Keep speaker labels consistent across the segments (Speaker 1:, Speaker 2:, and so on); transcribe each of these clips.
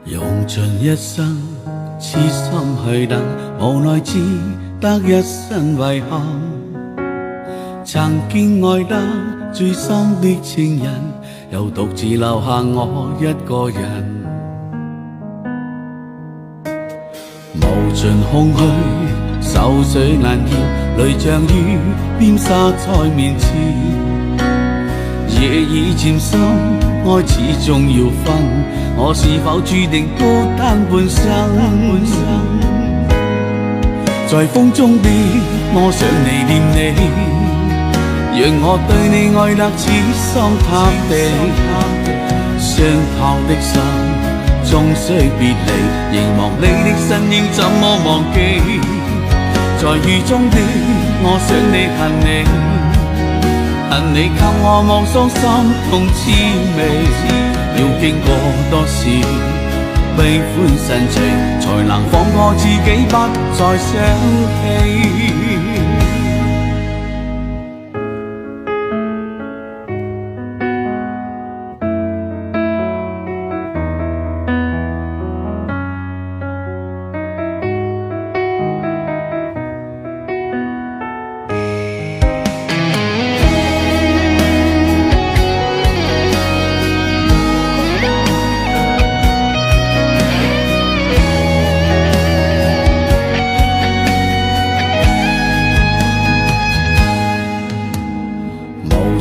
Speaker 1: 用盡一生痴心去等，無奈只得一身遺憾。曾經愛得最深的情人，又獨自留下我一個人。無盡空虛，愁緒難言，淚像雨邊灑在面前。夜已漸深，愛始終要分，我是否注定孤單半生？在風中的我想你念你，讓我對你愛得痴心塌地。傷透的心終須別離，凝望你的身影怎麼忘記？在雨中的我想你恨你，恨你給我望傷心痛滋味。要經過多少悲歡神情，才能放過自己不再想起？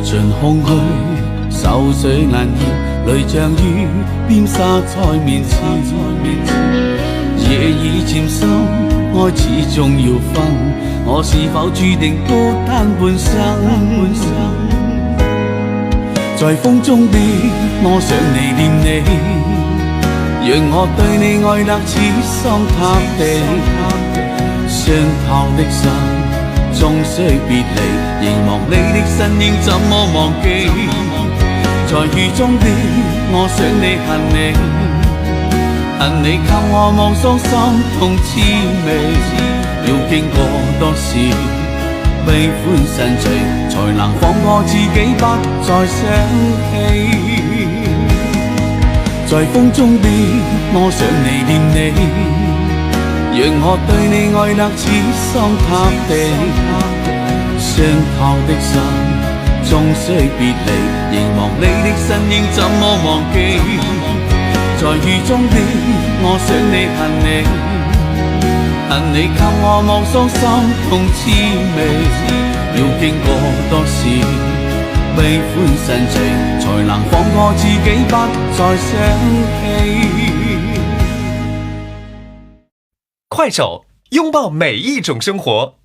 Speaker 1: 盡空虛，愁緒難言，淚像雨邊灑在面前。夜已漸深，愛始終要分，我是否注定孤單半生？在風中的我想你念你，讓我對你愛得痴心塌地。傷透的心終須別離，凝望你的身影怎麼忘記？在雨中的我想你恨你，恨你給我望傷心痛滋味。要經過多少悲歡神情，才能放過自己不再想起？在風中的我想你念你，讓我對你愛得痴心塌地。傷透的心終須別離，凝望你的身影怎麼忘記？在雨中的我想你恨你，恨你給我望傷心痛滋味。要經過多少悲歡神情，才能放過自己不再想起？
Speaker 2: 快手，擁抱每一種生活。